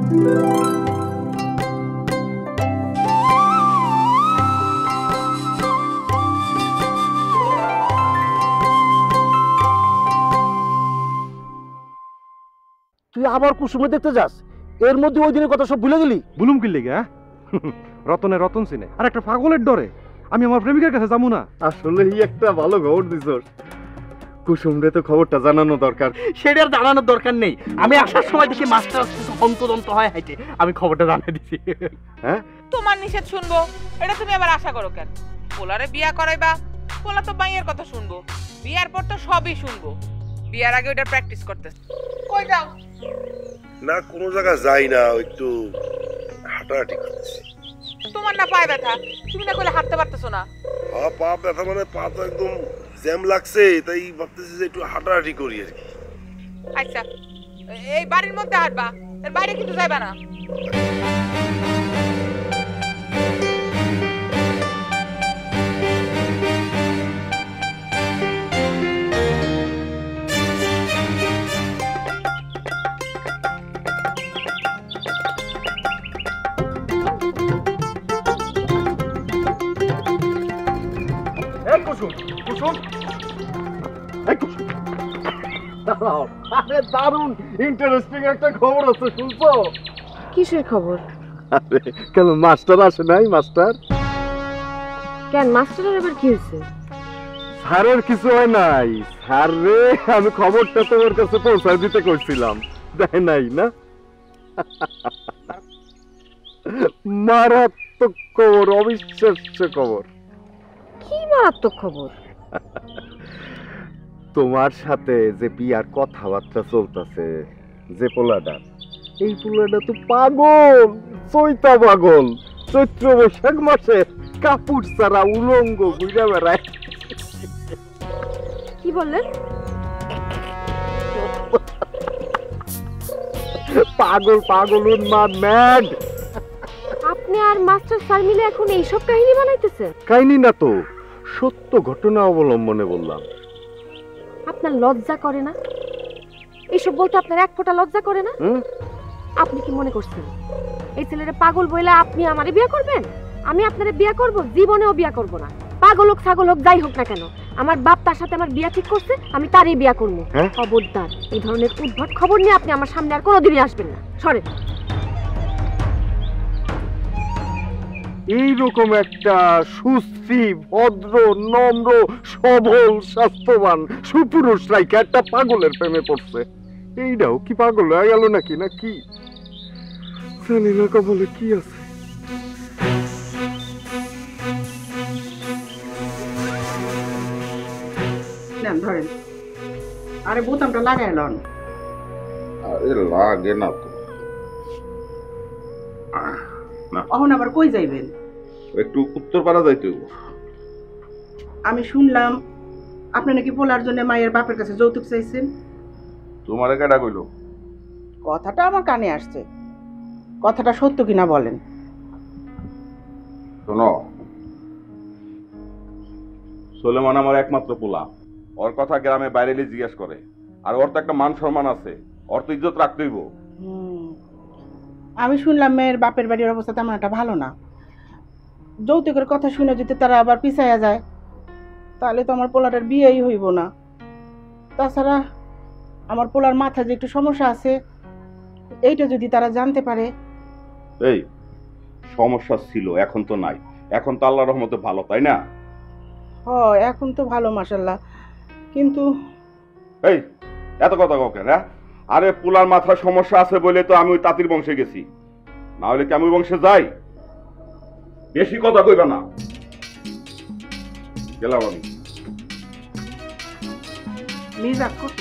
তুই আবার কুসুমে দেখতে যাস? এর মধ্যে ওই দিনের কথা সব ভুলে গেলি? বুলুম কি লেগে? রতনে রতন চিনে, আর একটা পাগলের ডরে আমি আমার প্রেমিকের কাছে যাবো না। আসলে একটা ভালো খবর দিছস। কুসুমরে তো খবরটা জানানো দরকার। সেটা আর জানানোর দরকার নেই। আমি আসার সময় দেখি মাস্টার হন্তদন্ত হয় হাইটে, আমি খবরটা জানিয়ে দিছি। হ্যাঁ, তোমার নিষেধ শুনবো এটা তুমি আবার আশা করো কেন? পোলারে বিয়া করাইবা, পোলা তো মাইয়ের কথা শুনবো, বিয়ার পর তো সবই শুনবো। বিয়ার আগে ওটা প্র্যাকটিস করতে। কই যাও? না কোনো জায়গা যাই না, একটু হাঁটাহাঁটি করতেছি। তোমার না পায়ে ব্যথা, তুমি না কইলে হাঁটতে পারতেছো না? হ্যাঁ, পা ব্যথা মানে পা তো একদম জ্যাম লাগছে, তাই ভাবতেছি যে একটু হাঁটাহাঁটি করি আর কি। আচ্ছা, এই বাড়ির মধ্যে হাঁটবা, এর বাইরে কিন্তু যাইবা না। আরে দারুণ ইন্টারেস্টিং একটা খবর আছে, শুনছো? কিসের খবর? আরে কেন মাস্টার আসে নাই? মাস্টার কেন মাস্টারের আবার কি হয়েছে? স্যারের কিছু হয় নাই। স্যার রে, আমি খবরটা তোমার কাছে পৌঁছায় দিতে কইছিলাম, দেয় নাই না? মারাত্মক খবর, অবিশ্বাস্য খবর। কি মারাত্মক খবর? তোমার সাথে যে বিয়ার কথাবার্তা চলতেছে, যে পোলাটা, এই পোলাটা তো পাগল, চৈতা পাগল। চৈত্র বৈশাখ মাসে কাপড় ছাড়া উলঙ্গ ঘুরে বেড়ায়। কি বললেন? পাগল পাগল উন্মাদ ম্যাড। আপনি আর মাস্টার স্যার মিলে এখন এইসব কাহিনী বানাইতেছেন? কাহিনী না তো, সত্য ঘটনা অবলম্বনে বললাম। আপনার লজ্জা করে না? এইসব বলতে আপনার এক ফোঁটা লজ্জা করে না? আপনি কি মনে করছেন এই ছেলেটা পাগল বইলা আপনি আমারে বিয়ে করবেন? আমি আপনারে বিয়ে করব? জীবনেও বিয়ে করব না। পাগল হোক ছাগল হোক যাই হোক না কেন, আমার বাপ তার সাথে আমার বিয়ে ঠিক করছে, আমি তারই বিয়ে করবো। খবরদার এই ধরনের উদ্ভট খবর নিয়ে আপনি আমার সামনে আর কোনোদিনই আসবেন না। সরেন। এইরকম একটা সুস্থি, ভদ্র, নম্র, সবল, স্বাস্থ্যবান সুপুরুষ রাইকা একটা পাগলের প্রেমে পড়ছে। এইটাও কি পাগল হয়ে গেল নাকি? না কি জানি না, কপালে কি আছে। ধরেন, আরে বোতামটা লাগাই লন। আরে লাগে না তো। এখন আবার কই যাইবেন? একটু উত্তরপাড়া যাইতে হইব। আমি শুনলাম আপনি নাকি পোলার জন্য মায়ের বাপের কাছে যৌতুক চাইছেন। তোমারে কেডা কইলো? কথাটা আমার কানে আসছে, কথাটা সত্য কিনা বলেন। শোনো, সোলেমান আমার একমাত্র পোলা। ওর কথা গ্রামে বাইরে জিজ্ঞেস করে, আর ওর তো একটা মান সম্মান আছে, ওর তো ইজ্জত রাখতে হইব। আমি শুনলাম মেয়ের বাপের বাড়ির অবস্থা তেমন একটা ভালো না। যৌতুকের কথা শুনে যদি তারা আবার পিছাইয়া যায়, তাহলে তো আমার পোলাটার বিয়েই হইব না। তাছাড়া আমার পোলার মাথায় যে একটু সমস্যা আছে, এইটা যদি তারা জানতে পারে। এই সমস্যা ছিল, এখন তো নাই। এখন তো আল্লাহর রহমতে ভালো, তাই না? এখন তো ভালো মাশাআল্লাহ, কিন্তু এই এত কথা কাউকে না। আরে পোলার মাথায় সমস্যা আছে বলে তো আমি ওই তাঁতির বংশে গেছি, না হলে কি আমি ওই বংশে যাই? বেশি কথা কইবা না, গেলাম আমি। মিজাজ কত